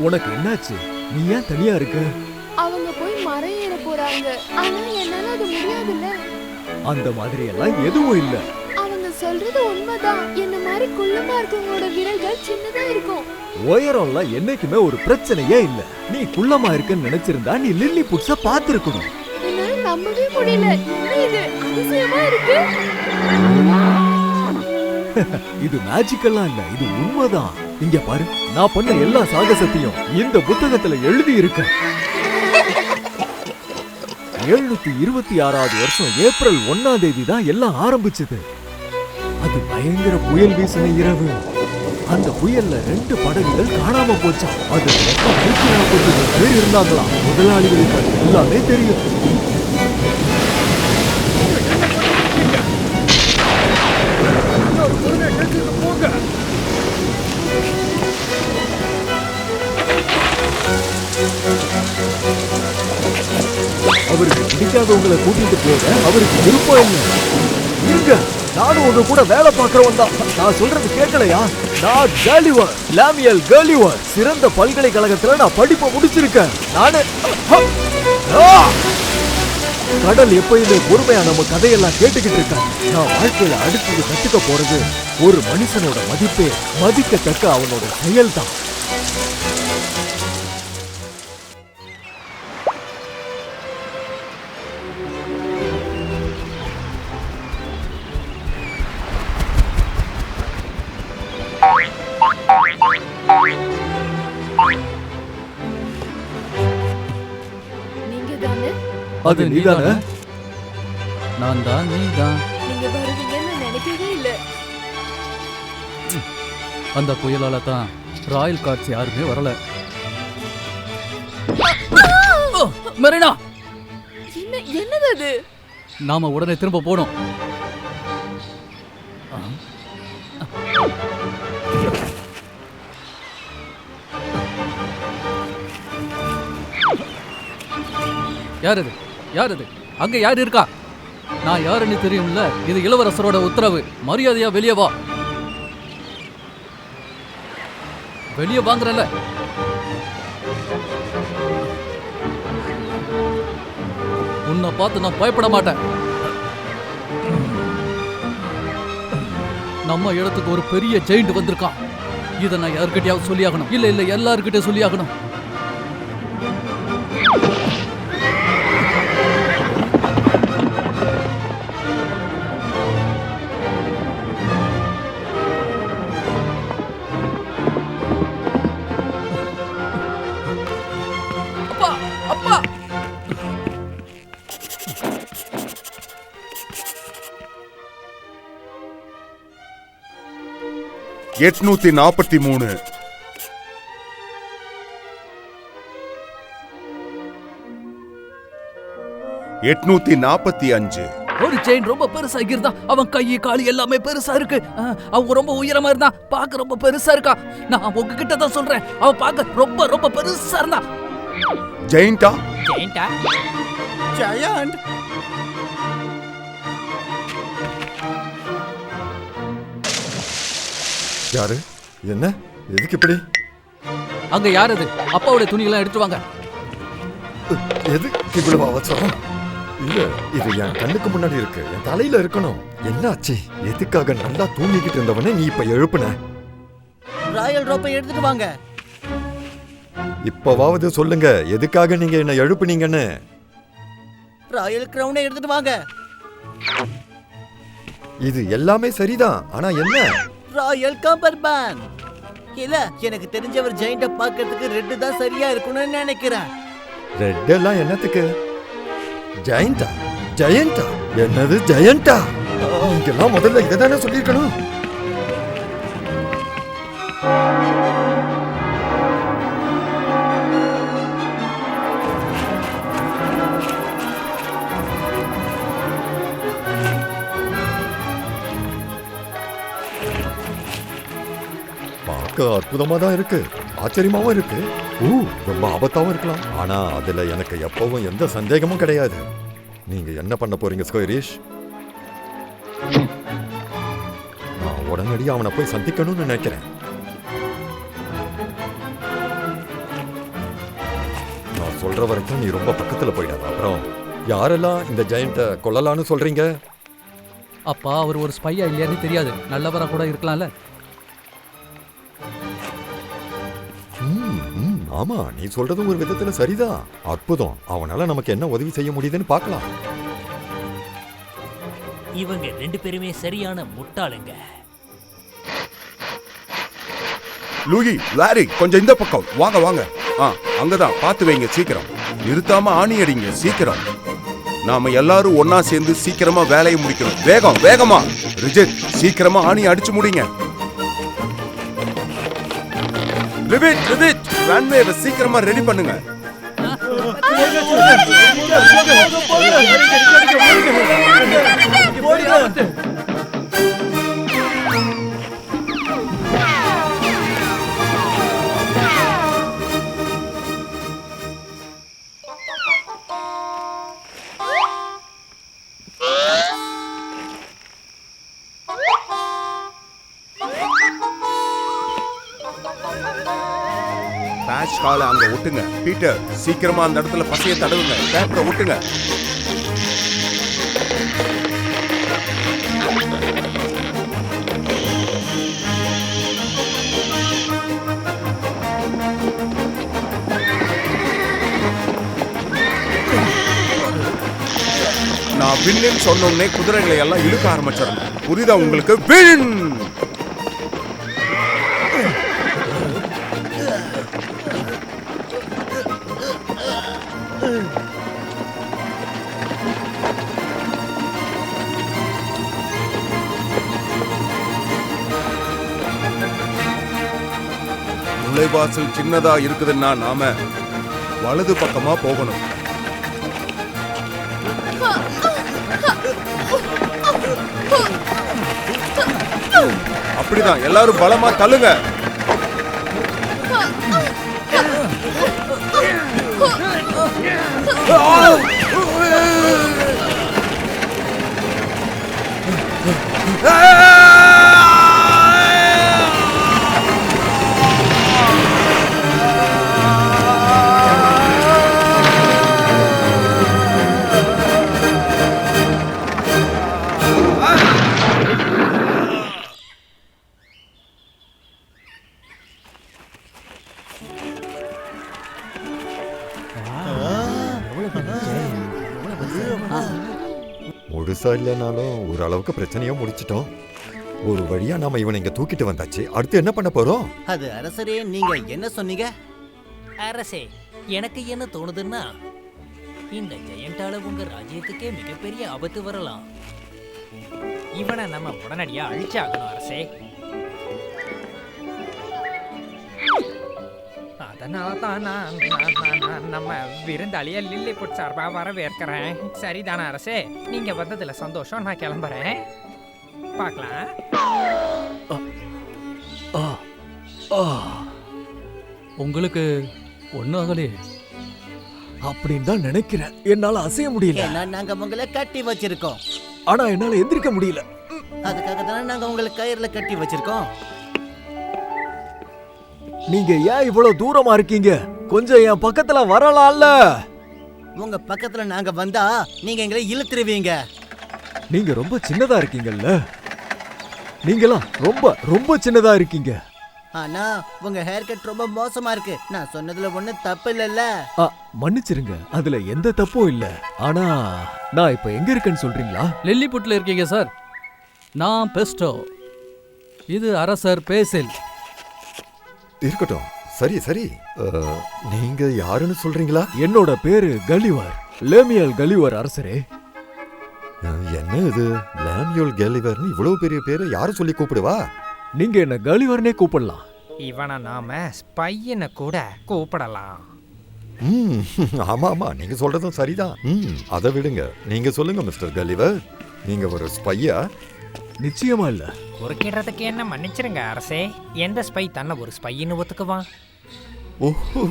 உனக்கு என்னாச்சு? நீ ஏன் தனியா இருக்க? அவங்க போய் மரம் ஏற போறாங்க. ஆனா என்னால அது முடியாதுல்ல. அந்த மாதிரி எல்லாம் எதுவும் இல்ல. அவங்க சொல்றது உண்மைதான். என்ன மாதிரி குள்ளமா இருக்கவங்களோட விரல்கள் சின்னதா இருக்கும். உயரம்லாம் என்னைக்குமே ஒரு பிரச்சனையே இல்ல. நீ குள்ளமா இருக்குன்னு நினைச்சிருந்தா நீ லில்லி புட்ஸ பாத்துருக்கணும். என்னால நம்பவே முடியல. என்ன இது அதிசயமா இருக்கு. இது மேஜிக்கெல்லாம் இல்ல, இது உண்மைதான். இங்க பாரு, நான் பண்ண எல்லா சாகசத்தையும் இந்த புத்தகத்துல எழுதி இருக்கேன். 726வது வருஷம் ஏப்ரல் 1ஆம் தேதி தான் எல்லாம் ஆரம்பிச்சது. அது பயங்கர புயல் வீசின இரவு. அந்த புயல்ல 2 படகுகள் காணாம போச்சா. அது 140 பேர் இருந்தாங்களாம். முதலாளிகளுக்கு எல்லாமே தெரியும். அவருக்கு பிடிக்காதவங்களை கூட்டிட்டு போக அவருக்கு விருப்பம் இல்லை. இருங்க, நானும் உங்க கூட வேலை பார்க்கறவன் தான். நான் சொல்றது கேட்கலையா? நான் கேலிவர், லாமியல் கேலிவர். சிறந்த பல்கலைக்கழகத்துல நான் படிப்பை முடிச்சிருக்கேன். நானு கடல் எப்பயுமே பொறுமையா நம்ம கதையெல்லாம் கேட்டுக்கிட்டு இருக்கேன். நான் வாழ்க்கையில அடுத்தது கத்துக்க போறது ஒரு மனுஷனோட மதிப்பே மதிக்கத்தக்க அவனோட செயல் தான். நீங்க தானே? அது நீதானே? நான் தான், நீதான். நீங்க வருவீங்கன்னு நினைக்கவே இல்ல. அந்த புயலால தான் ராயல் கார்ட்ஸ் யாருமே வரல. மெரினா, என்னது அது? நாம உடனே திரும்ப போனோம். யார் இது? யார் இது? அங்க யார் இருக்கா? நான் யாருன்னு தெரியும்ல. இது இளவரசரோட உத்தரவு. மரியாதையா வெளியே வா. வெளியே வாங்குறல. உன்னை பார்த்து நான் பயப்பட மாட்டேன். நம்ம இடத்துக்கு ஒரு பெரிய ஜெயிண்ட் வந்திருக்கான். இதை நான் யாருக்கிட்டையாவது சொல்லியாகணும். இல்ல இல்ல, எல்லாருக்கிட்டே சொல்லியாகணும். அப்பா, அப்பா. 843 845 ஒரு செயின் ரொம்ப பெருசா இருந்தா, அவன் கை காலு எல்லாமே பெருசா இருக்கு. அவங்க ரொம்ப உயரமா இருந்தா, பார்க்க ரொம்ப பெருசா இருக்கா. நான் உங்ககிட்ட தான் சொல்றேன், அவன் பார்க்க ரொம்ப ரொம்ப பெருசா இருந்தா. ஜெயிண்டா? ஜெயிண்டா? ஜெயண்ட். யாரு? என்ன? எதுக்கு இப்படி? அங்க யார் அது? அப்பாவுடைய துணிகளை எடுத்து வாங்க. எது இவ்வளவு அவசரம்? இல்ல, இது என் கண்ணுக்கு முன்னாடி இருக்கு, என் தலையில இருக்கணும். என்னாச்சு? எதுக்காக நல்லா தூங்கிக்கிட்டு இருந்தவனே நீ இப்ப எழுப்புன? ராயல் ரோப்பை எடுத்துட்டு வாங்க. இப்பவாவது சொல்லுங்க, எதுக்காக நீங்க என்ன எழுப்புனீங்கன்னு? ராயல் கிரவுனை எடுத்துட்டு வாங்க. இது எல்லாமே சரிதான், ஆனா என்ன? ராயல் கம்பர் பேண்ட். இல்ல, எனக்கு தெரிஞ்சவர் ஜெயிண்ட பார்க்கிறதுக்கு ரெட் தான் சரியா இருக்கும்னு நினைக்கிறேன். ரெட் எல்லாம் என்னத்துக்கு? ஜெயண்டா? ஜெயண்டா? என்னது ஜெயண்டா? இங்கெல்லாம் முதல்ல இதைதானே சொல்லிருக்கணும். அற்புதமா தான் இருக்கு, ஆச்சரியமாவும் இருக்கு. ரொம்ப ஆபத்தாவும் இருக்கலாம். ஆனா அதுல எனக்கு எப்பவும் எந்த சந்தேகமும் கிடையாது. நீங்க என்ன பண்ண போறீங்க ஸ்கொயரிஷ்? நான் உடனடியாக அவனை போய் சந்திக்கணும்னு நினைக்கிறேன். சொல்ற வரைக்கும் நீ ரொம்ப பக்கத்துல போயிடாத. அப்புறம் யாரெல்லாம் இந்த ஜெயண்ட கொல்லலான்னு சொல்றீங்க? அப்பா அவர் ஒரு ஸ்பையா இல்லையான்னு தெரியாது, நல்லவரா கூட இருக்கலாம்ல. ஆமா, நீ சொல்றதும் ஒரு விதத்துல சரிதான். அற்புதம். அவனால நமக்கு என்ன உதவி செய்ய முடியுதுன்னு பார்க்கலாம். இவங்க 2 பேருமே சரியான முட்டாளுங்க. லூயி, லாரி, கொஞ்சம் இந்த பக்கம் வாங்க வாங்க. அங்கதான் பார்த்து வைங்க, சீக்கிரம் நிறுத்தாம ஆணி அடிங்க, சீக்கிரம். நாம எல்லாரும் ஒன்னா சேர்ந்து சீக்கிரமா வேலையை முடிக்கணும். வேகம் வேகமா. ரிஜித், சீக்கிரமா ஆணி அடிச்சு முடிங்க. ரிஜித், ரன்வேவை சீக்கிரமா ரெடி பண்ணுங்க. பேட்ச் காலை அங்க ஒட்டுங்க. பீட்டர், சீக்கிரமா அந்த இடத்துல பசைய தடவுங்க. பேப்பரை ஒட்டுங்க. நான் வின்னு சொன்னோடனே குதிரைகளை எல்லாம் இழுக்க ஆரம்பிச்சிடணும். புரியுதா உங்களுக்கு? வின். நுழைவாசல் சின்னதா இருக்குதுன்னா நாம வலது பக்கமா போகணும். அப்படிதான், எல்லாரும் பலமா தள்ளுங்க. முழுசா இல்லைனாலும் ஓரளவுக்கு பிரச்சனையா முடிச்சிட்டோம். ஒரு வழியா நாம இவனை இங்க தூக்கிட்டு வந்தாச்சு. அடுத்து என்ன பண்ண போறோம்? அது அரசரே, நீங்க என்ன சொன்னீங்க? அரசே, எனக்கு என்ன தோணுதுன்னா, இந்த ஜெயண்டால உங்க ராஜ்யத்துக்கே மிகப்பெரிய ஆபத்து வரலாம். இவனை நம்ம உடனடியா அழிச்சாகணும் அரசே. அதனால தான் நான் நம்ம விருந்தாளிய லில்லிபுட் சார்பா வரவேற்கிறேன். சரிதானே அரசே? நீங்க வந்ததுல சந்தோஷம். நான் கிளம்புறேன். பார்க்கலாம். உங்களுக்கு ஒன்றும் ஆகலையே? அப்படின்னு தான் நினைக்கிறேன். என்னால அசைய முடியல. ஏன்னா நாங்க உங்களை கட்டி வச்சிருக்கோம். ஆனா என்னால எந்திரிக்க முடியல. அதுக்காக தானே நாங்க உங்களை கயிறுல கட்டி வச்சிருக்கோம். நீங்க ஏன் இவ்வளவு தூரமா இருக்கீங்க? கொஞ்சம் என் பக்கத்துல வரலாம்ல. உங்க பக்கத்துல நாங்க வந்தா நீங்க எங்களை இழுத்துருவீங்க. நீங்க ரொம்ப சின்னதா இருக்கீங்கல்ல. நீங்களாம் ரொம்ப ரொம்ப சின்னதா இருக்கீங்க. ஆனா உங்க ஹேர் கட் ரொம்ப மோசமா இருக்கு. நான் சொன்னதுல ஒண்ணு தப்பு இல்லல்ல. மன்னிச்சிருங்க, அதுல எந்த தப்பும் இல்ல. ஆனா நான் இப்ப எங்க இருக்கேன்னு சொல்றீங்களா? லில்லிபுட்ல இருக்கீங்க சார். நான் பெஸ்டோ, இது அரசர் பேசில். இருக்கட்டும், சரி சரி. நீங்க யாருன்னு சொல்றீங்களா? என்னோட பேரு கலிவர், லேமியல் கலிவர் அரசரே. என்ன இது லேமியல் கலிவர்னு இவ்வளவு பெரிய பேரை யாரு சொல்லி கூப்பிடுவா? நீங்க என்ன கலிவர்னே கூப்பிடலாம். இவனை நாம ஸ்பையனை கூட கூப்பிடலாம். ஆமா ஆமா, நீங்க சொல்றதும் சரிதான். அதை விடுங்க, நீங்க சொல்லுங்க மிஸ்டர் கலிவர், நீங்க ஒரு ஸ்பையா? நிச்சயமா இல்ல. குறுக்கிடுறதுக்கு என்ன மன்னிச்சிருங்க அரசே. எந்த ஸ்பை தன்னை ஒரு ஸ்பைன்னு ஒத்துக்குவான்? ஓஹோ,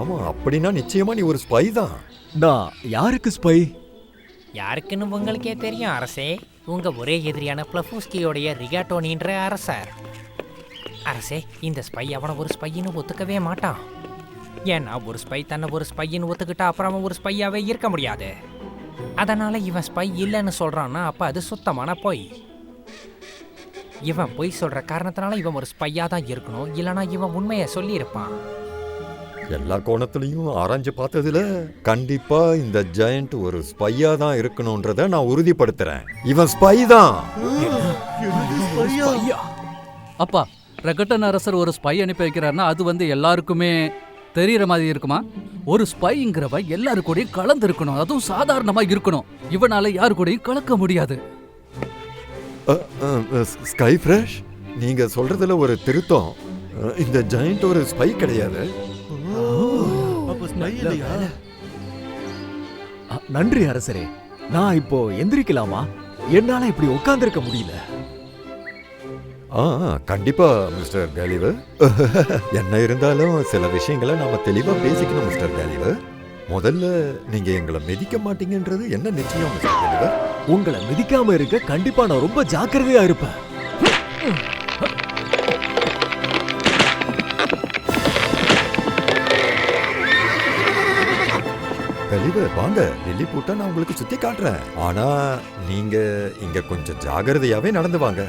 ஆமா, அப்படின்னா நிச்சயமா நீ ஒரு ஸ்பை தான். நான் யாருக்கு ஸ்பை? யாருக்குன்னு உங்களுக்கே தெரியும் அரசே. உங்க ஒரே எதிரியான பிளஃபூஸ்கியோடைய ஏன்னா ஒரு ஸ்பை தன்னை ஒரு ஸ்பைன்னு ஒத்துக்கிட்டா அப்புறம் அவன் ஒரு ஸ்பையாவே இருக்க முடியாது. அதனால இவன் ஸ்பை இல்லைன்னு சொல்றான்னா அப்ப அது சுத்தமான பொய். இவன் பொய் சொல்ற காரணத்தினால இவன் ஒரு ஸ்பையா தான் இருக்கணும், இல்லனா இவன் உண்மையை சொல்லி இருப்பான். எல்லா கோணத்திலையும் ஆராய்ஞ்சு பார்த்ததுல கண்டிப்பா இந்த ஜெயண்ட் ஒரு ஸ்பையா தான் இருக்கணும்ன்றத நான் உறுதிப்படுத்துறேன். இவன் ஸ்பை தான். அப்பா, பிரகட்டன் அரசர் ஒரு ஸ்பை அனுப்பி வைக்கிறாருன்னா அது வந்து எல்லாருக்குமே தெரியற மாதிரி இருக்குமா? ஒரு ஸ்பைங்கிறவ எல்லாரு கூடயும் கலந்து இருக்கணும், அதுவும் சாதாரணமா இருக்கணும். இவனால யாரு கூடயும் கலக்க முடியாது. ஸ்கை ஃப்ரெஷ், நீங்க சொல்றதுல ஒரு திருத்தம். இந்த ஜெயண்ட் ஒரு ஸ்பை கிடையாது. நன்றி அரசரே. நான் இப்போ எந்திரிக்கலாமா? என்னால இப்படி உட்கார்ந்திருக்க முடியல. கண்டிப்பா மிஸ்டர் கேலிவர். என்ன இருந்தாலும் சில விஷயங்களை நாம தெளிவா பேசிக்கணும் மிஸ்டர் கேலிவர். முதல்ல நீங்க எங்களை மிதிக்க மாட்டீங்கன்றது என்ன நிச்சயம் மிஸ்டர் கேலிவர்? உங்களை மிதிக்காம இருக்க கண்டிப்பா நான் ரொம்ப ஜாக்கிரதையா இருப்பேன். கேலிவர் வாங்க, லில்லி பூட்டை நான் உங்களுக்கு சுத்தி காட்டுறேன். ஆனா நீங்க இங்க கொஞ்சம் ஜாக்கிரதையாவே நடந்து வாங்க.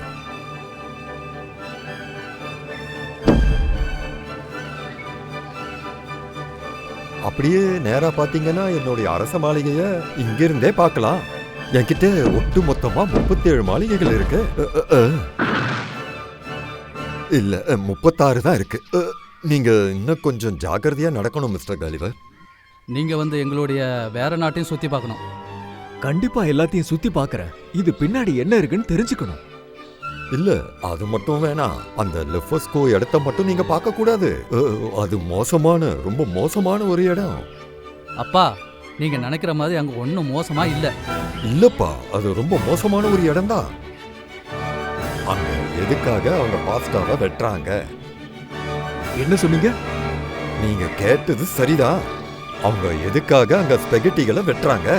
அப்படியே நேரா பாத்தீங்கன்னா என்னுடைய அரச மாளிகைய இங்கிருந்தே பார்க்கலாம். என்கிட்ட ஒட்டு மொத்தமா 37 மாளிகைகள் இருக்கு. இல்ல 36 தான் இருக்கு. நீங்க இன்னும் கொஞ்சம் ஜாக்கிரதையா நடக்கணும் மிஸ்டர் காலிவர். நீங்க வந்து எங்களுடைய வேற நாட்டையும் சுத்தி பார்க்கணும். கண்டிப்பா எல்லாத்தையும் சுத்தி பார்க்கறேன். இது பின்னாடி என்ன இருக்குன்னு தெரிஞ்சுக்கணும். இல்ல அது மட்டும் வேணாம், அந்த லெஃபஸ்கோ இடத்த மட்டும் நீங்க பார்க்க கூடாது. அது மோசமான, ரொம்ப மோசமான ஒரு இடம். அப்பா, நீங்க நினைக்கிற மாதிரி அங்க ஒண்ணும் மோசமா இல்ல. இல்லப்பா, அது ரொம்ப மோசமான ஒரு இடம் தான். அங்க எதுக்காக அவங்க பாஸ்டாவை வெட்டுறாங்க? என்ன சொன்னீங்க? நீங்க கேட்டது சரிதான். அவங்க எதுக்காக அங்க ஸ்பெகட்டிகளை வெட்டுறாங்க?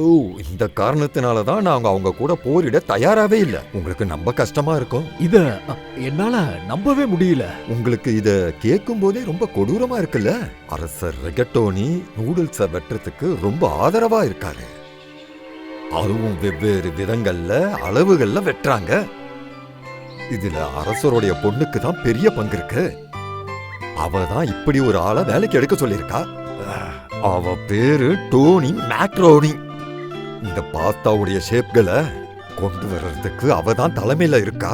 ஓ, இந்த காரணத்தினால தான் நாங்க அவங்க கூட போரிட தயாராவே இல்ல. உங்களுக்கு நம்ப கஷ்டமா இருக்கும். இத என்னால நம்பவே முடியல. உங்களுக்கு இத கேட்கும் போதே ரொம்ப கொடூரமா இருக்குல்ல? அரசர் ரெகட்டோனி நூடுல்ஸ வெட்டுறதுக்கு ரொம்ப ஆதரவா இருக்காரு. அதுவும் வெவ்வேறு விதங்கள்ல, அளவுகள்ல வெட்டுறாங்க. இதுல அரசருடைய பொண்ணுக்கு தான் பெரிய பங்கு இருக்கு. அவ தான் இப்படி ஒரு ஆளை வேலைக்கு எடுக்க சொல்லியிருக்கா. அவ பேரு டோனி மேக்ரோனி. இந்த பாஸ்தாவுடைய ஷேப்களை கொண்டு வர்றதுக்கு அவ தான் தலைமையில இருக்கா.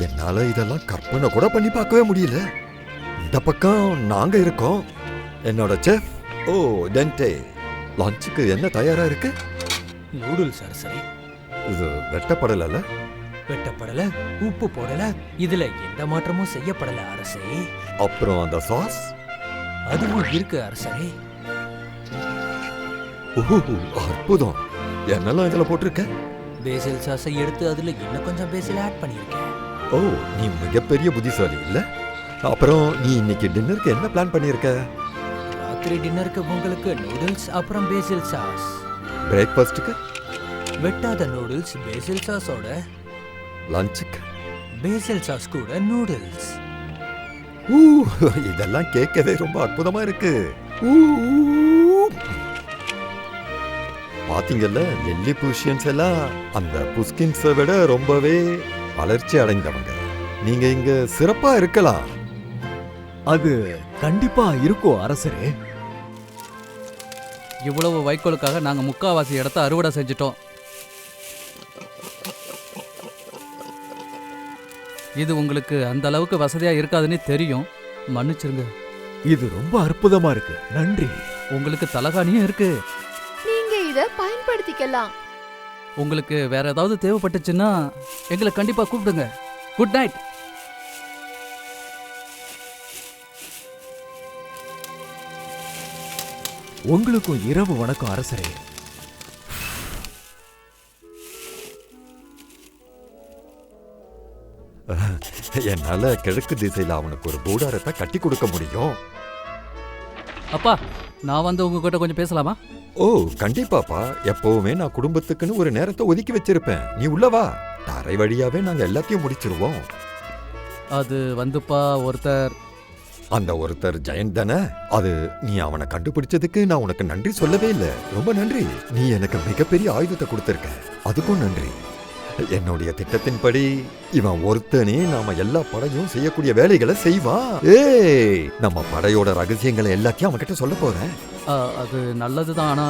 என்னால இதெல்லாம் கற்பனை கூட பண்ணி பார்க்கவே முடியல. இந்த பக்கம் நாங்க இருக்கோம். என்னோட செஃப் ஓ டென்டே லஞ்சுக்கு என்ன தயாரா இருக்கு? நூடுல்ஸ் அரசே. இது வெட்டப்படல. வெட்டப்படல, உப்பு போடல, இதுல எந்த மாற்றமும் செய்யப்படல அரசே. அப்புறம் அந்த சாஸ் அதுவும் இருக்கு அரசே. ஓ அற்புதம். என்னெல்லாம் இதுல போட்டிருக்க? பேசில் சாஸை எடுத்து அதுல இன்னும் கொஞ்சம் பேசில் ஆட் பண்ணியிருக்கேன். ஓ நீ மிகப்பெரிய புத்திசாலி இல்ல? அப்புறம் நீ இன்னைக்கு டின்னருக்கு என்ன பிளான் பண்ணியிருக்க? ராத்திரி டின்னருக்கு உங்களுக்கு நூடுல்ஸ் அப்புறம் பேசில் சாஸ். பிரேக்ஃபாஸ்ட்டுக்கு? வெட்டாத நூடுல்ஸ் பேசில் சாஸோட, லஞ்சுக்கு? பேசில் சாஸ் கூட நூடுல்ஸ். இதெல்லாம் கேட்கவே ரொம்ப அற்புதமா இருக்கு. பாத்தீங்கல்ல, லெல்லி புஷியன்ஸ் எல்லாம் அந்த புஸ்கின்ஸை விட ரொம்பவே வளர்ச்சி அடைந்தவங்க. நீங்க இங்க சிறப்பா இருக்கலாம். அது கண்டிப்பா இருக்கும் அரசரே. இவ்வளவு வைக்கோலுக்காக நாங்க முக்காவாசி இடத்த அறுவடை செஞ்சிட்டோம். இது உங்களுக்கு அந்த அளவுக்கு வசதியா இருக்காதுன்னு தெரியும், மன்னிச்சிருங்க. இது ரொம்ப அற்புதமா இருக்கு, நன்றி. உங்களுக்கு தலகாணியும் இருக்கு. நீங்க இத பயன்படுத்திக்கலாம். உங்களுக்கு வேற ஏதாவது தேவைப்பட்டுச்சுன்னா எங்களை கண்டிப்பா கூப்பிடுங்க. Good night. உங்களுக்கும் இரவு வணக்கம் அரசரே. என்னால கிழக்கு திசையில அவனுக்கு ஒரு கூடாரத்தை கட்டி கொடுக்க முடியும். அப்பா, நான் வந்து உங்ககிட்ட கொஞ்சம் பேசலாமா? ஓ கண்டிப்பாப்பா. எப்பவுமே நான் குடும்பத்துக்குன்னு ஒரு நேரத்தை ஒதுக்கி வச்சிருப்பேன். நீ உள்ளவா. தரை வழியாவே நாங்க எல்லாத்தையும் முடிச்சிருவோம். அது வந்துப்பா, அந்த ஒருத்தர் ஜெயண்ட் தானே? அது நீ அவனை கண்டுபிடிச்சதுக்கு நான் உனக்கு நன்றி சொல்லவே இல்லை. ரொம்ப நன்றி. நீ எனக்கு மிகப்பெரிய ஆயுதத்தை கொடுத்திருக்க, அதுக்கும் நன்றி. என்னுடைய திட்டத்தின்படி இவன் ஒருத்தனே நாம எல்லா படையும் செய்யக்கூடிய வேலைகளை செய்வான். ஏய், நம்ம படையோட ரகசியங்களை எல்லாத்தையும் அவன்கிட்ட சொல்ல போறேன். அது நல்லதுதான். ஆனா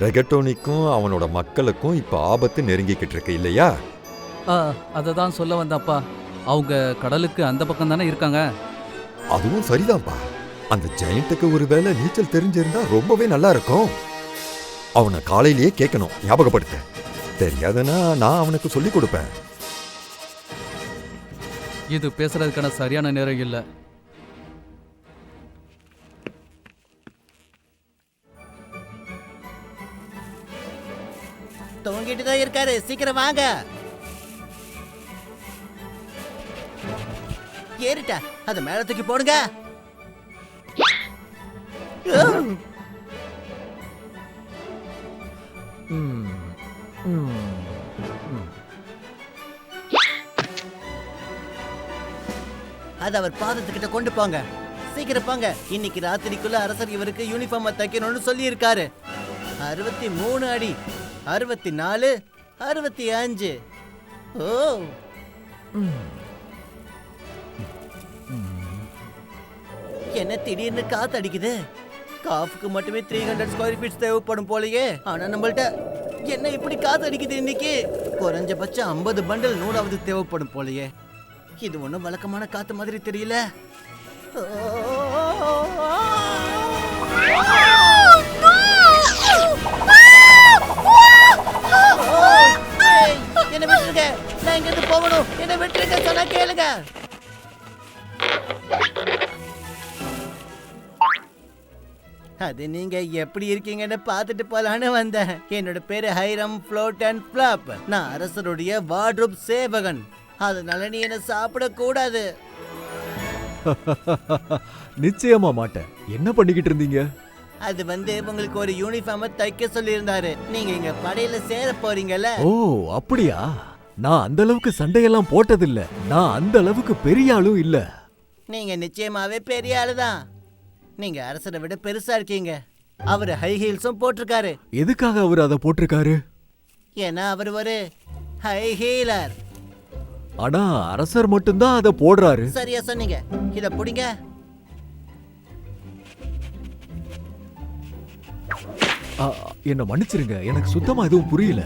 ரெகட்டோனிக்கும் அவனோட மக்களுக்கும் இப்ப ஆபத்து நெருங்கிக்கிட்டு இருக்கு இல்லையா? அதை தான் சொல்ல வந்தப்பா. அவங்க கடலுக்கு அந்த பக்கம் தானே இருக்காங்க. அதுவும் சரிதான்ப்பா. அந்த ஜெயண்ட்டுக்கு ஒருவேளை நீச்சல் தெரிஞ்சிருந்தா ரொம்பவே நல்லா இருக்கும். அவனை காலையிலேயே கேட்கணும், ஞாபகப்படுத்த. தெரியாதுன்னா நான் அவனுக்கு சொல்லி கொடுப்பேன். இது பேசுறதுக்கான சரியான நேரம் இல்ல. தூங்கிட்டு தான் இருக்காரு, சீக்கிரம் வாங்க. ஏறிட்டா, அத மேல தூக்கி போடுங்க. அது அவர் பாதத்துக்கிட்ட கொண்டு போங்க. சீக்கிரம் போங்க. இன்னைக்கு ராத்திரிக்குள்ள அரசர் இவருக்கு யூனிஃபார்ம் தைக்கணும்னு சொல்லி இருக்காரு. 63 அடி, 64, 65. ஓ, என்ன திடீர்னு காத்து அடிக்குது? காஃபுக்கு மட்டுமே 300 ஸ்கொயர் ஃபீட் தேவைப்படும் போலயே. ஆனா நம்மள்ட்ட என்ன இப்படி காத்து அடிக்குது இன்னைக்கு? குறைஞ்சபட்சம் 50 பண்டல் நூலாவது தேவைப்படும் போலயே. இது ஒன்றும் வழக்கமான காத்து மாதிரி தெரியல. என்ன விட்டுருங்க, நான் இங்க இருந்து போகணும். என்ன விட்டுருங்க, சொன்னா கேளுங்க. அது நீங்க எப்படி இருக்கீங்கன்னு பார்த்துட்டு போலான்னு வந்தேன். என்னோட பேரு ஹைரம் ஃப்ளோட் அண்ட் ஃப்ளாப். நான் அரசருடைய வார்ட்ரோப் சேவகன். அதனால நீ என்ன சாப்பிட கூடாது. நிச்சயமா மாட்டேன். என்ன பண்ணிக்கிட்டு இருந்தீங்க? அது உங்களுக்கு ஒரு யூனிஃபார்ம் தைக்க சொல்லியிருந்தாரு. நீங்க இங்க படையில சேர போறீங்கல்ல? ஓ அப்படியா? நான் அந்த அளவுக்கு சண்டையெல்லாம் போட்டதில்ல. நான் அந்த அளவுக்கு பெரிய ஆளும் இல்ல. நீங்க நிச்சயமாவே பெரிய ஆளுதான். நீங்க அரசரை விட பெருசா இருக்கீங்க. அவரு ஹை ஹீல்ஸும் போட்டிருக்காரு. எதுக்காக அவர் அதை போட்டிருக்காரு? ஏன்னா அவர் ஒரு ஹை ஹீலர். ஆனா அரசர் மட்டும்தான் அதை போடுறாரு. சரியா சொன்னீங்க. இத புடிங்க. என்ன மன்னிச்சிருங்க, எனக்கு சுத்தமா எதுவும் புரியல.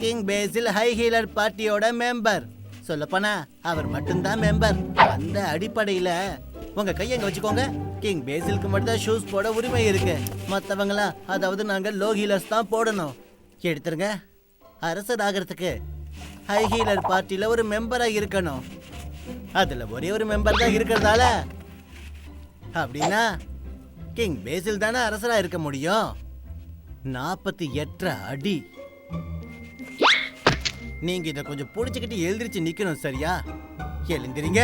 கிங் பேசில் ஹை ஹீலர் பார்ட்டியோட மெம்பர். சொல்லப்போனா அவர் மட்டும்தான் மெம்பர். அந்த அடிப்படையில உங்க கையை எங்க வச்சுக்கோங்க. கிங் பேசிலுக்கு மட்டும் தான் ஷூஸ் போட உரிமை இருக்கு. மத்தவங்களா, அதாவது நாங்க லோ ஹீலர்ஸ் தான் போடணும். எடுத்துருங்க. அரசர் ஆகிறதுக்கு ஹை ஹீலர் பார்ட்டில ஒரு மெம்பரா இருக்கணும். அதுல ஒரே ஒரு மெம்பர் தான் இருக்கிறதால அப்படின்னா கிங் பேசில் தானே அரசரா இருக்க முடியும். 48 அடி. நீங்க இத கொஞ்சம் புடிச்சுக்கிட்டு எழுந்திருச்சு நிக்கணும். சரியா? எழுந்திரிங்க.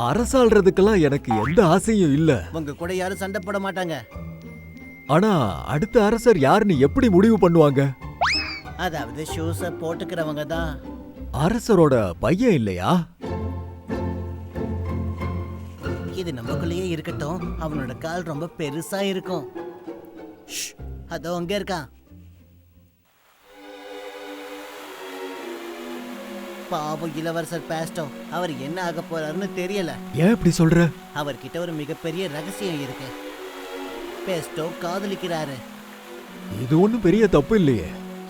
அரசாள்றதுக்கெல்லாம் எனக்கு எந்த ஆசையும் இல்ல. உங்க கூட யாரும் சண்டை போட மாட்டாங்க. ஆனா அடுத்த அரசர் யாருன்னு எப்படி முடிவு பண்ணுவாங்க? அதாவது ஷூஸ போட்டுக்கிறவங்க தான். அரசரோட பையன் இல்லையா? இது நமக்குள்ளேயே இருக்கட்டும். அவனோட கால் ரொம்ப பெருசா இருக்கும். அதோ அங்க இருக்கான். பாவம் இளவரசர் பேஸ்டோ. அவர் என்ன ஆக போறாருன்னு தெரியல. ஏன் இப்படி சொல்ற? அவர்கிட்ட ஒரு மிகப்பெரிய ரகசியம் இருக்கு. பேஸ்டோ காதலிக்கிறாரு. இது ஒண்ணும் பெரிய தப்பு இல்லையே.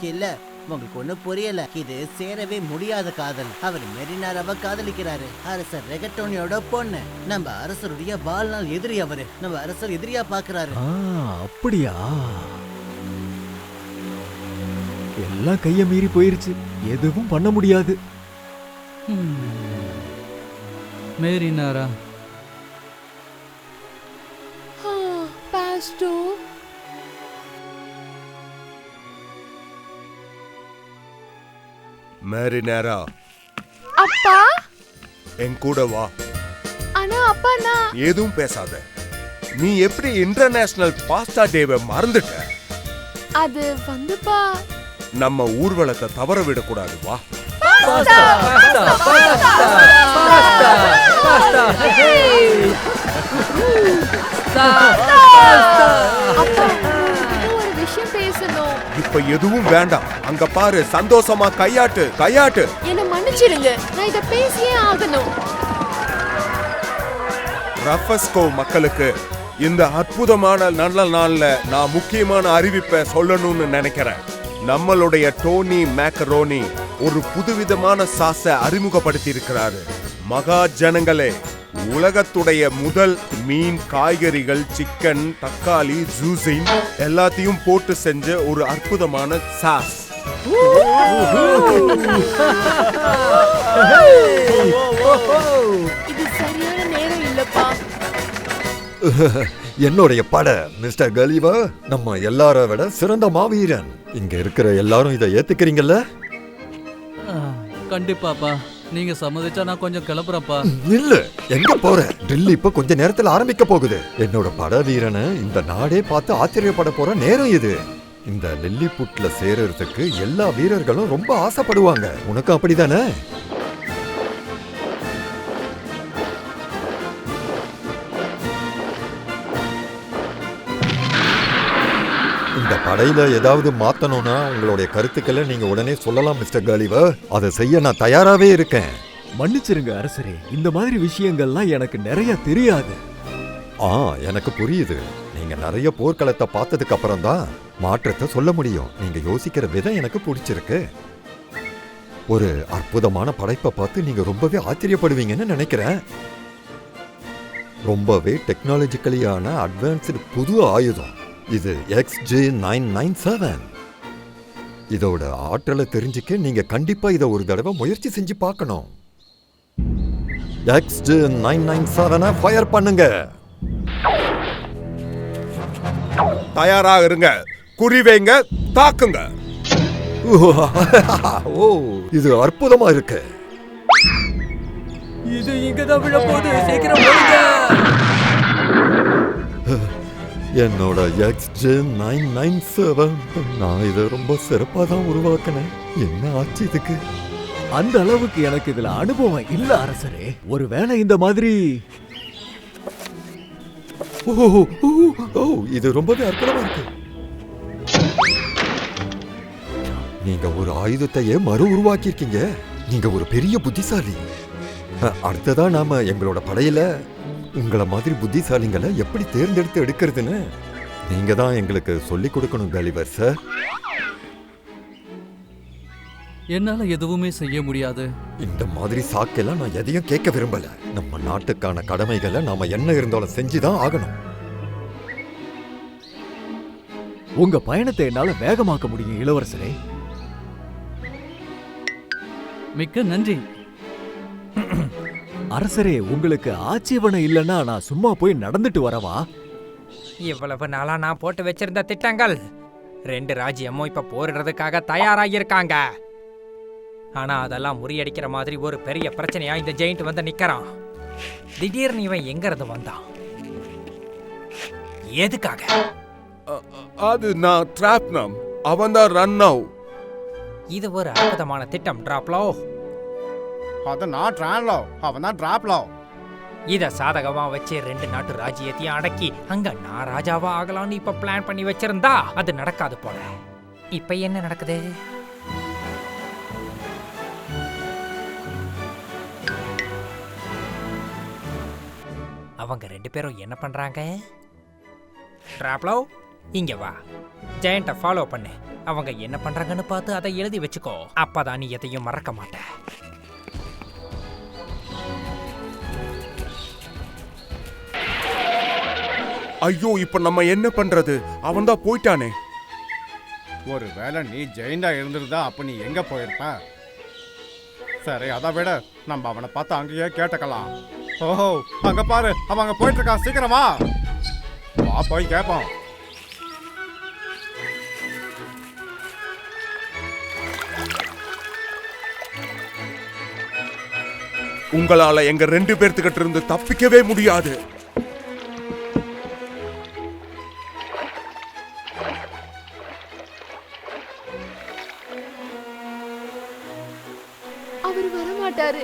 இல்ல, உங்களுக்கு ஒண்ணு புரியல. இது சேரவே முடியாத காதல். அவர் மெரினாராவை காதலிக்கிறாரு. அரசர் ரெகட்டோனியோட பொண்ணு. நம்ம அரசருடைய வாழ்நாள் எதிரி. அவரு நம்ம அரசர் எதிரியா பாக்குறாரு. அப்படியா? எல்லாம் கைய மீறி போயிருச்சு. எதுவும் பண்ண முடியாது. மேரினாரா, பாஸ்டோ, மேரினேரா, அப்பா, என் கூட வா. ஆனா அப்பா நான் எதுவும் பேசாத. நீ எப்படி இன்டர்நேஷனல் பாஸ்டா டேவை மறந்துட்ட? அது வந்துப்பா. நம்ம ஊர்வலத்தை தவற விடக்கூடாது. வா. பாஸ்டா பாஸ்டா பாஸ்டா பாஸ்டா பாஸ்டா அப்பா, ஒரு விஷயம் பேசணும். இப்ப எதுவும் வேண்டாம். அங்க பாரு, சந்தோஷமா கையாட்டு கையாட்டு. என்ன மன்னிச்சிடுங்க, நான் இத பேசியே ஆகணும். ரஃபஸ்கோ மக்களுக்கு இந்த அற்புதமான நல்ல நாள்ல நான் முக்கியமான அறிவிப்பை சொல்லணும்னு நினைக்கிறேன். நம்மளுடைய டோனி மேக்கரோனி ஒரு புதுவிதமான சாஸ அறிமுகப்படுத்தி இருக்கிறாரு. மகா ஜனங்களே, உலகத்துடைய முதல் மீன், காய்கறிகள், சிக்கன், தக்காளி, ஜூசின் எல்லாத்தையும் போட்டு செஞ்ச ஒரு அற்புதமான சாஸ். இது சரியான நேரம் இல்லப்பா. என்னுடைய பட மிஸ்டர் கலிவா நம்ம எல்லார விட சிறந்த மாவீரன். இங்க இருக்கிற எல்லாரும் இதை ஏத்துக்கிறீங்கல்ல? கண்டிப்பாப்பா. நீங்க சம்மதிச்சா நான் கொஞ்சம் கிளம்புறப்பா. இல்ல, எங்க போற? ட்ரில் இப்ப கொஞ்ச நேரத்துல ஆரம்பிக்க போகுது. என்னோட பட வீரனை இந்த நாடே பார்த்து ஆச்சரியப்பட போற நேரம் இது. இந்த லில்லிபுட்ல சேரறதுக்கு எல்லா வீரர்களும் ரொம்ப ஆசைப்படுவாங்க. உனக்கு அப்படிதானே? இந்த படையில ஏதாவது மாத்தணும்னா உங்களுடைய கருத்துக்களை நீங்க உடனே சொல்லலாம் மிஸ்டர் காலிவர். அதை செய்ய நான் தயாராவே இருக்கேன். மன்னிச்சிருங்க அரசரே, இந்த மாதிரி விஷயங்கள்லாம் எனக்கு நிறைய தெரியாது. எனக்கு புரியுது. நீங்க நிறைய போர்க்களத்தை பார்த்ததுக்கு அப்புறம் தான் மாற்றத்தை சொல்ல முடியும். நீங்க யோசிக்கிற விதம் எனக்கு பிடிச்சிருக்கு. ஒரு அற்புதமான படைப்பை பார்த்து நீங்க ரொம்பவே ஆச்சரியப்படுவீங்கன்னு நினைக்கிறேன். ரொம்பவே டெக்னாலஜிக்கலியான அட்வான்ஸ்டு புது ஆயுதம் இது. XJ997. இதோட ஆற்றலை தெரிஞ்சுக்க நீங்க கண்டிப்பா இதை ஒரு தடவை முயற்சி செஞ்சு பார்க்கணும். XJ997 ஃபயர் பண்ணுங்க. தயாராக இருங்க. குறிவைங்க, தாக்குங்க. ஓ, இது அற்புதமா இருக்கு. இது இங்கதான் விழ போகுது. சீக்கிரம் போடுங்க. என்னோட XJ997 நான் இதை ரொம்ப சிறப்பா தான் உருவாக்கினேன். என்ன ஆச்சு இதுக்கு? அந்த அளவுக்கு எனக்கு இதுல அனுபவம் இல்ல அரசரே. ஒருவேளை இந்த மாதிரி இது ரொம்பவே அற்புதமா இருக்கு. நீங்க ஒரு ஆயுதத்தையே மறு உருவாக்கி இருக்கீங்க. நீங்க ஒரு பெரிய புத்திசாலி. அடுத்ததா நாம எங்களோட படையில உங்களை மாதிரி புத்திசாலிங்களை எப்படி தேர்ந்தெடுத்து எடுக்கிறதுன்னு நீங்க தான் எங்களுக்கு சொல்லி கொடுக்கணும் காலிவர் சார். என்னால எதுவுமே செய்ய முடியாது. இந்த மாதிரி சாக்கெல்லாம் நான் எதையும் கேட்க விரும்பல. நம்ம நாட்டுக்கான கடமைகளை நாம என்ன இருந்தாலும் செஞ்சுதான் ஆகணும். உங்க பயணத்தை என்னால வேகமாக்க முடியும் இளவரசரே. மிக்க நன்றி. அரசரே, உங்களுக்கு ஆட்சேபனை இல்லைன்னா நான் சும்மா போய் நடந்துட்டு வரவா? இவ்வளவு நாளா நான் போட்டு வச்சிருந்த திட்டங்கள் 2 ராஜ்யமும் இப்ப போரிடுறதுக்காக தயாராகியிருக்காங்க. ஆனா அதெல்லாம் முறியடிக்கிற மாதிரி ஒரு பெரிய பிரச்சனையா இந்த ஜெயிண்ட் வந்து நிக்கிறான். திடீர்னு இவன் எங்க இருந்து வந்தான்? எதுக்காக? அது நான் ட்ராப் நாம், அவன் தான் ரன் ஆவ். இது ஒரு அற்புதமான திட்டம் டிராப்லோ. அது நான் ட்ரான்லோ, அவன் தான் டிராப்லோ. இத சாதகமா வச்சு 2 நாட்டு ராஜ்யத்தையும் அடக்கி அங்க நான் ராஜாவா ஆகலாம்னு இப்ப பிளான் பண்ணி வச்சிருந்தா அது நடக்காது போல. இப்ப என்ன நடக்குது? அவங்க 2 பேரும் என்ன பண்றாங்க? டிராப்லோ, இங்க வா. ஜெயண்ட ஃபாலோ பண்ணு. அவங்க என்ன பண்றாங்கன்னு பார்த்து அதை எழுதி வச்சுக்கோ. அப்பதான் நீ எதையும் மறக்க மாட்ட. ஐயோ, இப்ப நம்ம என்ன பண்றது? அவன் தான் போயிட்டானே. ஒருவேளை நீ ஜெயிண்டா இருந்திருந்தா அப்ப நீ எங்க போயிருப்ப? சரி, அதை விட நம்ம அவனை பார்த்து அங்கேயே கேட்டுக்கலாம். ஓஹோ, அங்க பாரு, அவன் அங்க போயிட்டு இருக்கான். சீக்கிரமா வா, போய் கேட்போம். உங்களால எங்க 2 பேர்த்துக்கிட்ட இருந்து தப்பிக்கவே முடியாது. அவர் வரமாட்டாரு.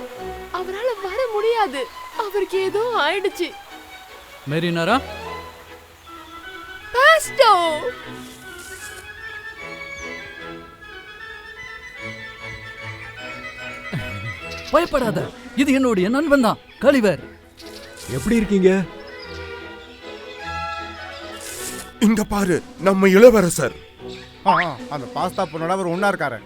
அவரால வர முடியாது. அவருக்கு ஏதோ ஆயிடுச்சு. மெரினாரா, பாஸ்டோ, பயப்படாத. இது என்னுடைய நண்பன் தான், கலிவர். எப்படி இருக்கீங்க? இங்க பாரு, நம்ம இளவரசர். அந்த பாஸ்தா பொண்ணோட அவர் ஒன்னா இருக்காரு.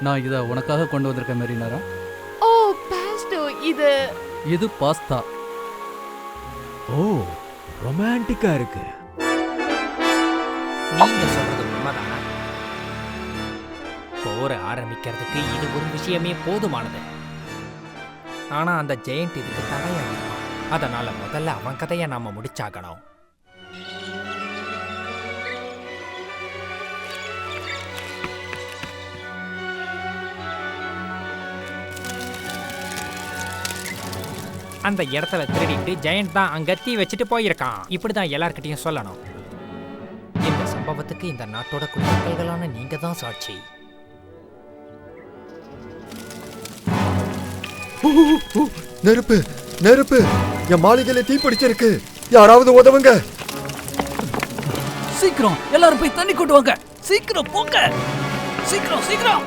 நான் இதை உனக்காக கொண்டு வந்திருக்கேன் மெரினாரா. ஓ பாஸ்டோ, இது பாஸ்தா. ஓ, ரொமான்டிக்கா இருக்கு. நீங்க சொல்றது உண்மைதானா? போர ஆரம்பிக்கிறதுக்கு இது ஒரு விஷயமே போதுமானது. ஆனா அந்த ஜெயண்ட் இதுக்கு தடையாயிருப்பான். அதனால முதல்ல அவன் கதையை நாம முடிச்சாகணும். அந்த இடத்துல திருடிட்டு ஜெயண்ட் தான் அங்க தீ வச்சுட்டு போயிருக்கான். இப்படிதான் எல்லார்கிட்டையும் சொல்லணும். இந்த சம்பவத்துக்கு இந்த நாட்டோட குடிமக்கள்களான நீங்க தான் சாட்சி. நெருப்பு, நெருப்பு! என் மாளிகையில தீ பிடிச்சிருக்கு. யாராவது உதவுங்க. சீக்கிரம் எல்லாரும் போய் தண்ணி கொண்டு வாங்க. சீக்கிரம் போங்க, சீக்கிரம் சீக்கிரம்.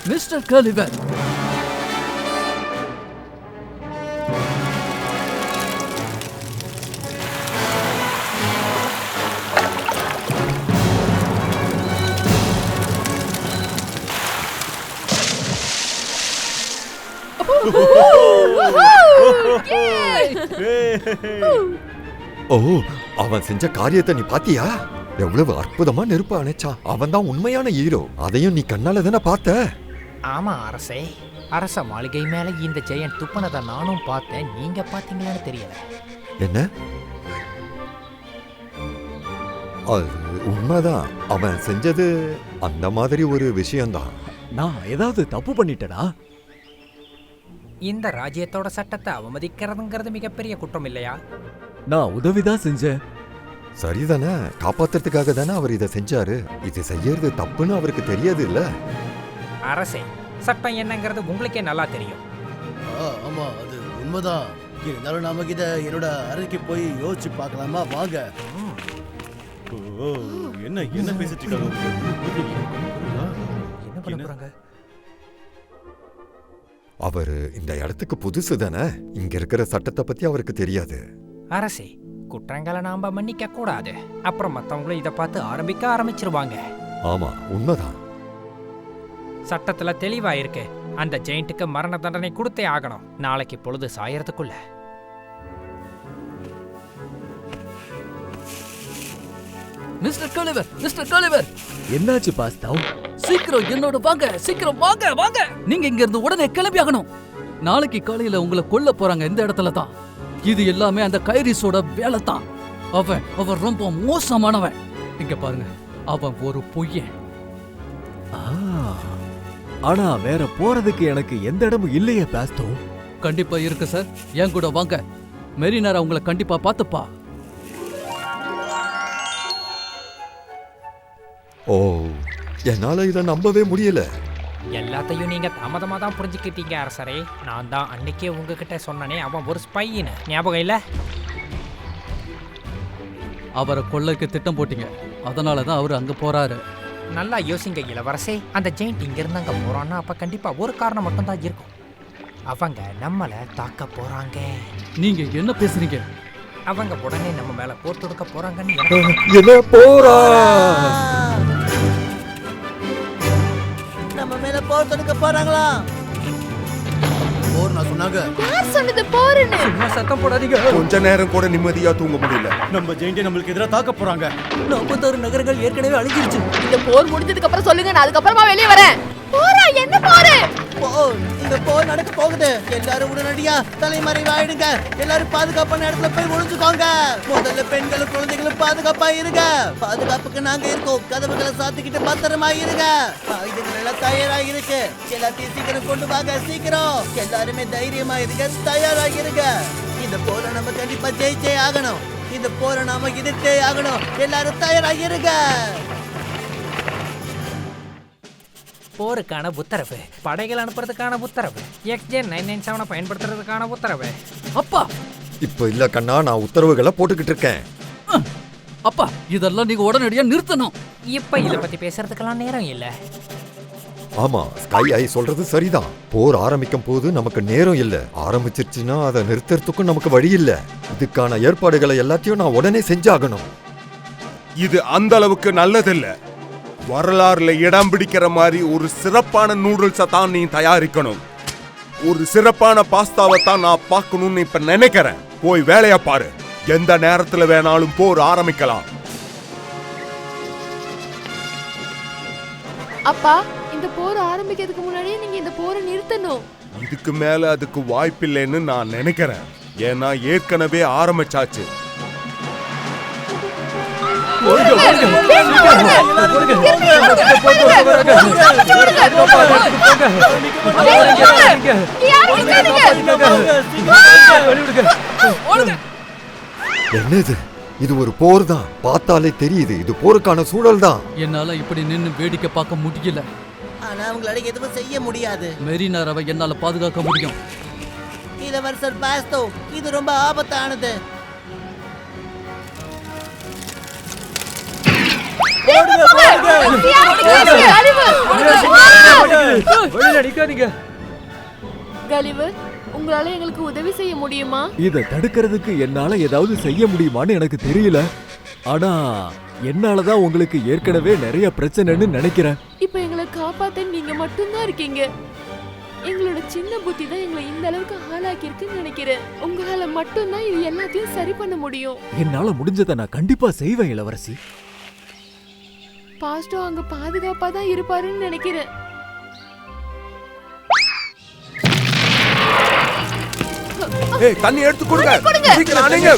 மிஸ்டர் கலிவர், ஓ, அவன் செஞ்ச காரியத்தை நீ பாத்தியா? எவ்வளவு அற்புதமா நெருப்பு அணைச்சான். அவன் தான் உண்மையான ஹீரோ. அதையும் நீ கண்ணால தானே பார்த்த. ஆமா அரசே, அரச மாளிகை மேல இந்த ஜெயன் துப்புனதை நானும் பார்த்தேன். நீங்க பாத்தீங்களான்னு தெரியல. என்ன? அது உண்மைதான். அவன் செஞ்சது அந்த மாதிரி ஒரு விஷயம்தான். நான் ஏதாவது தப்பு பண்ணிட்டேனா? இந்த ராஜ்யத்தோட சட்டத்தை அவமதிக்கிறதுங்கிறது மிகப்பெரிய குற்றம் இல்லையா? நான் உதவிதான் செஞ்சேன். சரிதானே, காப்பாத்துறதுக்காக தானே அவர் இதை செஞ்சாரு. இது செய்யறது தப்புன்னு அவருக்கு தெரியாது இல்ல. அரசே, சட்டம் என்னங்கிறது உங்களுக்கே நல்லா தெரியும். ஆமா, அது உண்மைதான். இருந்தாலும் நமக்கு இத என்னோட அறைக்கு போய் யோசிச்சு பார்க்கலாமா? வாங்க. என்ன என்ன பேசிட்டு இருக்காங்க? என்ன பண்ண போறாங்க? அவரு இந்த இடத்துக்கு புதுசு தானே. இங்க இருக்கிற சட்டத்தை பத்தி அவருக்கு தெரியாது. அரசே, குற்றங்களை நாம மன்னிக்க கூடாது. அப்புறம் மத்தவங்களும் இதை பார்த்து ஆரம்பிச்சிருவாங்க. ஆமா, உண்மைதான். சட்டத்துல தெளிவா இருக்கு. அந்த ஜெயிண்ட்டுக்கு மரண தண்டனை கொடுத்தே ஆகணும், நாளைக்கு பொழுது சாயறதுக்குள்ள. மிஸ்டர் கலிவர், மிஸ்டர் கலிவர், என்னாச்சு பாஸ்தாவ்? சீக்கிரம் என்னோட வாங்க, சீக்கிரம் வாங்க வாங்க. நீங்க இங்க இருந்து உடனே கிளம்பி ஆகணும். நாளைக்கு காலையில உங்களை கொல்ல போறாங்க இந்த இடத்துல தான். இது எல்லாமே அந்த கைரிஸோட வேலை தான். அவன் ரொம்ப மோசமானவன். இங்க பாருங்க, அவன் ஒரு பொய்யன். ஆனா வேற போறதுக்கு எனக்கு எந்த இடமும் இல்லையே பாஸ்தோ. கண்டிப்பா இருக்கு சார், என் கூட வாங்க. மெரினாரா உங்களை கண்டிப்பா பாத்துப்பா. ஓ, என்னால இதை நம்பவே முடியல. எல்லாத்தையும் நீங்க தாமதமா தான் புரிஞ்சுக்கிட்டீங்க அரசரே. நான் தான் அன்னைக்கே உங்ககிட்ட சொன்னனே அவன் ஒரு ஸ்பைன்னு. ஞாபகம் இல்ல? அவரை கொல்லைக்கு திட்டம் போட்டீங்க, அதனாலதான் அவரு அங்க போறாரு. நல்லா யோசிங்க இளவரசே. அந்த ஜெயிண்ட் இங்க இருந்து அங்க போறான்னா அப்ப கண்டிப்பா ஒரு காரணம் மட்டும் தான் இருக்கும். அவங்க நம்மள தாக்க போறாங்க. நீங்க என்ன பேசுறீங்க? அவங்க உடனே நம்ம மேல போர் தொடுக்க போறாங்கன்னு என்ன போறா? நம்ம மேல போர் தொடுக்க போறாங்களா? போர் நான் சொன்னாங்க. யார் சொன்னது போறேன்னு? சும்மா சத்தம் போடாதீங்க. கொஞ்ச நேரம் கூட நிம்மதியா தூங்க முடியல. நம்ம ஜெயிண்டே நம்மளுக்கு எதிராக தாக்க போறாங்க. 41 நகரங்கள் ஏற்கனவே அழிஞ்சிருச்சு. இந்த போர் முடிஞ்சதுக்கு அப்புறம் சொல்லுங்க, நான் அதுக்கப்புறமா வெளியே வரேன். போரா? என்ன போரு? போர், இந்த போர் நடக்க போகுது. எல்லாரும் உடனடியா தலைமறைவாயிடுங்க. எல்லாரும் பாதுகாப்பான இடத்துல போய் ஒளிஞ்சுக்கோங்க. முதல்ல பெண்களும் குழந்தைகளும் பாதுகாப்பா இருங்க. பாதுகாப்புக்கு நாங்க இருக்கோம். கதவுகளை சாத்திக்கிட்டு பத்திரமா இருங்க. ஆயுதங்கள் எல்லாம் தயாரா இருக்கு. எல்லாத்தையும் சீக்கிரம் கொண்டு வாங்க. சீக்கிரம் எல்லாருமே தைரியமா இருங்க, தயாரா இருங்க. இந்த போரை நம்ம கண்டிப்பா ஜெயிச்சே ஆகணும். இந்த போரை நாம எதிர்த்தே ஆகணும். எல்லாரும் தயாரா இருங்க. போருக்கான உத்தரவு, படைகள் அனுப்புறதுக்கான உத்தரவு, XJ 997 பயன்படுத்துறதுக்கான உத்தரவு. அப்பா, இப்ப இல்ல கண்ணா, நான் உத்தரவுகளை போட்டுக்கிட்டு இருக்கேன். அப்பா, இதெல்லாம் நீங்க உடனடியா நிறுத்தணும். இப்ப இத பத்தி பேசுறதுக்கெல்லாம் நேரம் இல்ல. ஆமா, ஸ்கை ஐ சொல்றது சரிதான். போர் ஆரம்பிக்கும் போது நமக்கு நேரம் இல்ல. ஆரம்பிச்சிருச்சுன்னா அதை நிறுத்துறதுக்கும் நமக்கு வழி இல்ல. இதுக்கான ஏற்பாடுகளை எல்லாத்தையும் நான் உடனே செஞ்சாகணும். இது அந்த அளவுக்கு நல்லதில்ல. வரலாறுல இடம் பிடிக்கிற மாதிரி ஒரு சிறப்பான நூடுல்ஸை தான் நீ தயாரிக்கணும். ஒரு சிறப்பான பாஸ்தாவை தான் நான் பார்க்கணும்னு இப்ப நினைக்கிறேன். போய் வேலைய பாரு. எந்த நேரத்துல வேணாலும் போர் ஆரம்பிக்கலாம். அப்பா, இந்த போர் ஆரம்பிக்கிறதுக்கு முன்னாடியே நீங்க இந்த போரை நிறுத்தணும். இதுக்கு மேல அதுக்கு வாய்ப்பில்லைன்னு நான் நினைக்கிறேன். ஏன்னா ஏற்கனவே ஆரம்பிச்சாச்சு. என்னது இது? ஒரு போர் தான். பார்த்தாலே தெரியுது இது போருக்கான சூழல் தான். என்னால இப்படி நின்னு வேடிக்கை பார்க்க முடியல. ஆனா அவங்களால எதுவும் செய்ய முடியாது. மெரினாராவை என்னால பாதுகாக்க முடியும். இளவரசர் பாஸ்தோ, இது ரொம்ப ஆபத்தானது. கலிவர், உங்களால எங்களுக்கு உதவி செய்ய முடியுமா? இதை தடுக்கிறதுக்கு என்னால ஏதாவது செய்ய முடியுமான்னு எனக்கு தெரியல. ஆனா என்னாலதான் உங்களுக்கு ஏற்கனவே நிறைய பிரச்சனைன்னு நினைக்கிறேன். இப்ப எங்களை காப்பாத்த நீங்க மட்டும்தான் இருக்கீங்க. எங்களோட சின்ன புத்தி தான் எங்களை இந்த அளவுக்கு ஆளாக்கி இருக்குன்னு நினைக்கிறேன். உங்களால மட்டும்தான் இது எல்லாத்தையும் சரி பண்ண முடியும். என்னால முடிஞ்சதை நான் கண்டிப்பா செய்வேன் இளவரசி. பாஸ்டோ அங்க பாதுகாப்பா தான் இருப்பாருன்னு நினைக்கிறேன். ஏய் தண்ணி எடுத்து கொடுங்க. சீக்கிரம் அணைங்க.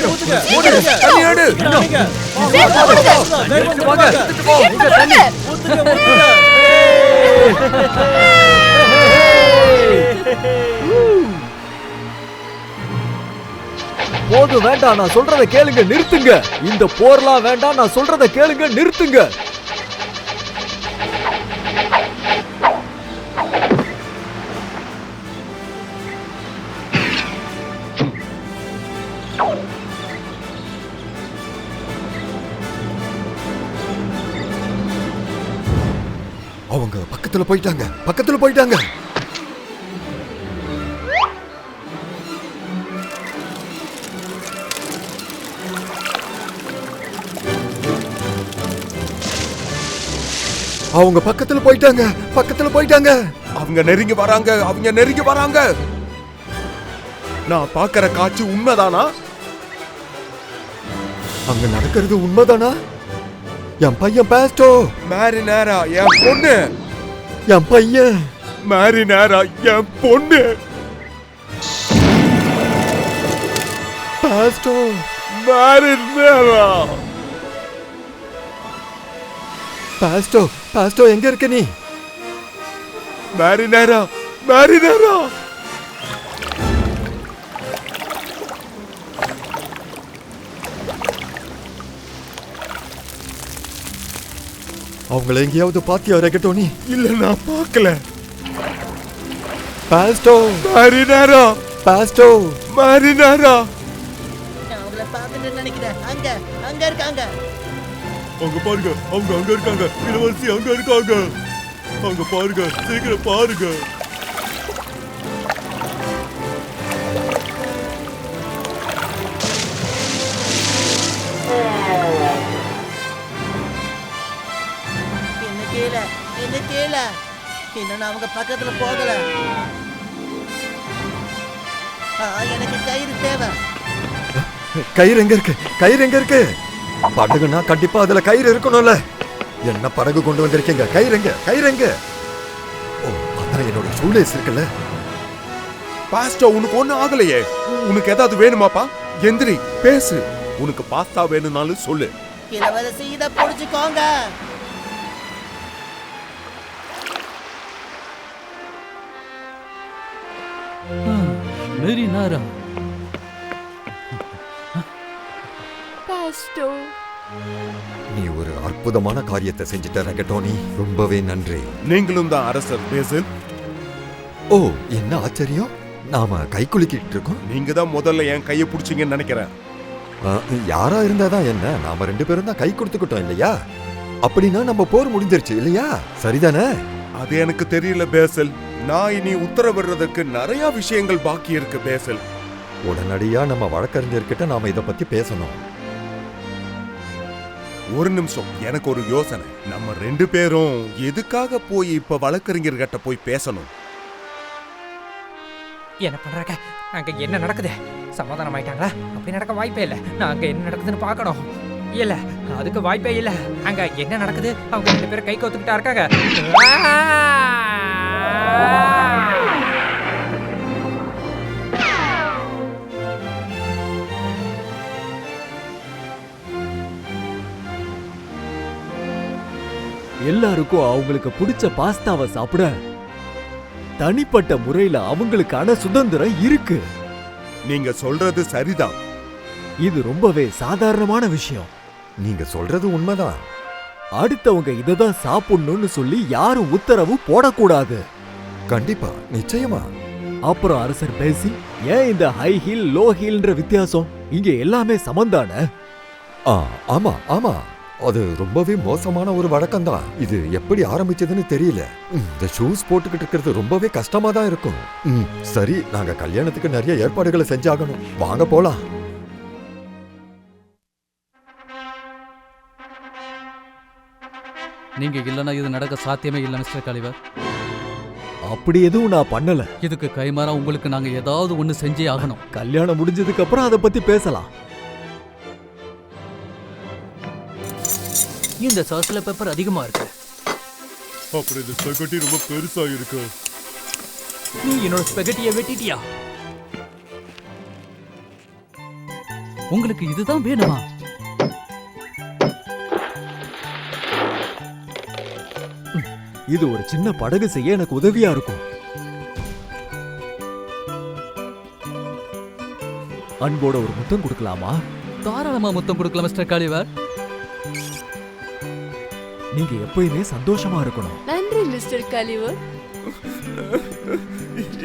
ஓடு, தண்ணி எடு. போதும், வேண்டாம், நான் சொல்றத கேளுங்க, நிறுத்துங்க. இந்த போர்லாம் வேண்டாம், நான் சொல்றத கேளுங்க, நிறுத்துங்க. அவங்க பக்கத்துல போயிட்டாங்க, பக்கத்துல போயிட்டாங்க. அவங்க பக்கத்துல போயிட்டாங்க, பக்கத்துல போயிட்டாங்க. அவங்க நெருங்கி வராங்க, அவங்க நெருங்கி வராங்க. நான் பாக்குற காட்சி உண்மைதானா? அங்க நடக்கிறது உண்மைதானா? என் பையன் பாஸ்டோ, மேரினேரா என் பொண்ணு. என் பையன் மேரினேரா என் பொண்ணு. Bairstow, marinara. பாஸ்டோ, பாஸ்டோ எங்க இருக்க நீ? மேரினேரா, மேரினேரா. அவங்கள எங்கேயாவது பாத்தியா ரெகட்டோனி? இல்ல நான் பார்க்கல. Pesto, marinara, pesto, marinara. நான் அவங்கள பார்த்துட்டு நினைக்கிறேன். அங்க அங்க இருக்காங்க. அவங்க பாருங்க, அவங்க அங்க இருக்காங்க. இளவரசி அங்க இருக்காங்க. அவங்க பாருங்க, சீக்கிரம் பாருங்க. என்ன கேள, என்ன கேள. இன்னும் நான் அவங்க பக்கத்துல போகல. எனக்கு கயிறு தேவை. கயிறு எங்க இருக்கு? கயிறு எங்க இருக்கு? படகுனா கண்டிப்பா அதுல கயிறு இருக்கணும்ல. என்ன படகு கொண்டு வந்திருக்கீங்க? கயிறு எங்க? கயிறு எங்க? ஓ, அதான் என்னோட ஷூலேஸ் இருக்குல்ல. பாஸ்டா, உனக்கு ஒண்ணு ஆகலையே. உனக்கு ஏதாவது வேணுமாப்பா? எந்திரி, பேசு. உனக்கு பாஸ்தா வேணும்னாலும் சொல்லு. இளவரசி இத புடிச்சுக்கோங்க. மேரினேரா, பாஸ்டோ, நீ ஒரு அற்புதமான காரியத்தை செஞ்சிட்ட ரெகட்டோனி. ரொம்பவே நன்றி. நீங்களும் தான் அரசர் பேசில். ஓ, என்ன ஆச்சரியம். நாம கை குலுக்கிட்டு இருக்கோம். நீங்க தான் முதல்ல என் கையை பிடிச்சிங்கன்னு நினைக்கிறேன். யாரா இருந்தாதான் என்ன, நாம 2 பேரும் தான் கை கொடுத்துக்கிட்டோம் இல்லையா? அப்படின்னா நம்ம போர் முடிஞ்சிருச்சு இல்லையா? சரிதானே? அது எனக்கு தெரியல பேசல். நான் இனி உத்தரவிடுறதுக்கு நிறைய விஷயங்கள் பாக்கி இருக்கு பேசல். உடனடியா நம்ம வழக்கறிஞர்கிட்ட நாம இத பத்தி பேசணும். ஒரு நிமிஷம், எனக்கு ஒரு யோசனை. நம்ம 2 பேரும் எதுக்காக போய் இப்ப வழக்கறிஞர்கிட்ட போய் பேசணும்? என்ன பண்றாங்க? அங்க என்ன நடக்குது? சமாதானம் ஆயிட்டாங்களா? அப்படி நடக்க வாய்ப்பே இல்ல. நான் அங்க என்ன நடக்குதுன்னு பார்க்கணும். இல்ல, அதுக்கு வாய்ப்பே இல்ல. அங்க என்ன நடக்குது? அவங்க 2 பேரும் கை கோத்துக்கிட்டா இருக்காங்க. எல்லாருக்கும் அவங்களுக்கு பிடிச்ச பாஸ்தாவை சாப்பிட தனிப்பட்ட முறையில அவங்களுக்கான சுதந்திரம் இருக்கு. நீங்க சொல்றது சரிதான். இது ரொம்பவே சாதாரணமான விஷயம். நீங்க சொல்றது உண்மைதான். அடுத்தவங்க இததான் சாப்பிடணும்னு சொல்லி யாரும் உத்தரவு போடக்கூடாது. கண்டிப்பா, நிச்சயமா. அப்புறம் அரசர் பேசி, ஏன் இந்த ஹை ஹீல் லோ ஹீல்ன்ற வித்தியாசம்? இங்க எல்லாமே சமந்தானே? ஆமா ஆமா, அது ரொம்பவே மோசமான ஒரு வழக்கம் தான். இது எப்படி ஆரம்பிச்சதுன்னு தெரியல. இந்த ஷூஸ் போட்டுக்கிட்டு இருக்கிறது ரொம்பவே கஷ்டமா தான் இருக்கும். சரி, நாங்க கல்யாணத்துக்கு நிறைய ஏற்பாடுகளை செஞ்சாகணும். வாங்க போலாம். நீங்க இல்லைன்னா இது நடக்க சாத்தியமே இல்லை மிஸ்டர் காலிவர். அப்படி எதுவும் நான் பண்ணல. இதுக்கு கைமாறா உங்களுக்கு நாங்க ஏதாவது ஒண்ணு செஞ்சே ஆகணும். கல்யாணம் முடிஞ்சதுக்கு அப்புறம் அதை பத்தி பேசலாம். இந்த சாஸ்ல பெப்பர் அதிகமா இருக்கு. அப்புறம் இந்த ஸ்பெகட்டி ரொம்ப பெருசா இருக்கு. நீ என்னோட ஸ்பெகட்டியை வெட்டிட்டியா? உங்களுக்கு இதுதான் வேணுமா? இது ஒரு சின்ன படகு செய்ய எனக்கு உதவியா இருக்கும். அன்போட ஒரு முத்தம் கொடுக்கலாமா? தாராளமா முத்தம் கொடுக்கலாம் மிஸ்டர் காலிவர். நீங்க எப்பயுமே சந்தோஷமா இருக்கணும். நன்றி மிஸ்டர் கலிவர்.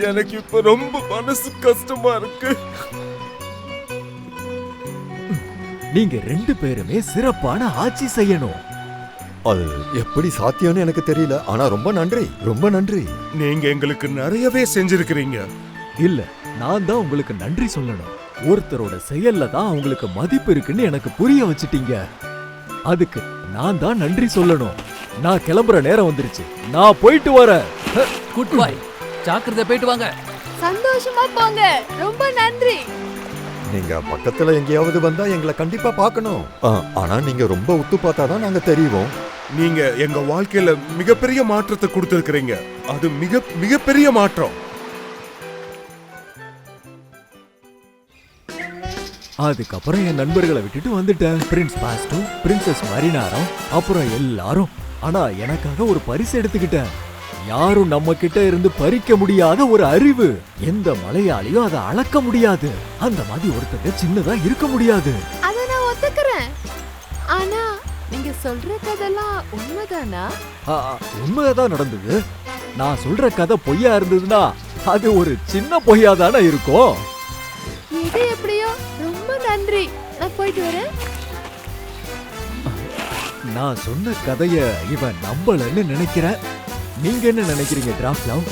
எனக்கு இப்ப ரொம்ப மனசு கஷ்டமா இருக்கு. நீங்க 2 பேருமே சிறப்பான ஆட்சி செய்யணும். அது எப்படி சாத்தியம்னு எனக்கு தெரியல. ஆனா ரொம்ப நன்றி, ரொம்ப நன்றி. நீங்க எங்களுக்கு நிறையவே செஞ்சிருக்கிறீங்க. இல்ல, நான் தான் உங்களுக்கு நன்றி சொல்லணும். ஒருத்தரோட செயல்ல தான் உங்களுக்கு மதிப்பு இருக்குன்னு எனக்கு புரிய வச்சிட்டீங்க. அதுக்கு நான் தான் நன்றி சொல்லணும். நான் கிளம்புற நேரம் வந்துருச்சு. நான் போயிட்டு வரேன். Good bye. ஜாக்கிரதை, போயிட்டு வாங்க. சந்தோஷமா போங்க. ரொம்ப நன்றி. நீங்க பக்கத்துல எங்கேயாவது வந்தா எங்களை கண்டிப்பா பார்க்கணும். ஆனா நீங்க ரொம்ப உத்து பார்த்தாதான் நாங்க தெரியும். நீங்க எங்க வாழ்க்கையில மிகப்பெரிய மாற்றத்தை கொடுத்திருக்கிறீங்க. அது மிகப்பெரிய மாற்றம். அதுக்கப்புறம் என் நண்பர்களை விட்டுட்டு வந்துட்டேன். பிரின்ஸ் பாஸ்டோ, பிரின்சஸ் மரினாரம், அப்புறம் எல்லாரும். ஆனா எனக்காக ஒரு பரிசு எடுத்துக்கிட்டேன். யாரும் நம்ம கிட்ட இருந்து பறிக்க முடியாத ஒரு அறிவு. எந்த மலையாளியும் அதை அளக்க முடியாது. அந்த மாதிரி ஒருத்தர் சின்னதா இருக்க முடியாது. அத நான் ஒத்துக்கிறேன். ஆனா நீங்க சொல்ற கதைலாம் உண்மைதானா? உண்மைதான் நடந்தது. நான் சொல்ற கதை பொய்யா இருந்ததுன்னா அது ஒரு சின்ன பொய்யா தானே இருக்கும். இது எப்படியோ. ரொம்ப நன்றி. நான் போயிட்டு வரேன். நான் சொன்ன கதைய இவன் நம்பலன்னு நினைக்கிறேன். நீங்க என்ன நினைக்கிறீங்க டிராஃப்ட் லவ்?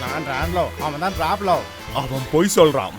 நான் ரான்லோ, அவன் தான் டிராப்லோ. அவன் பொய் சொல்றான்.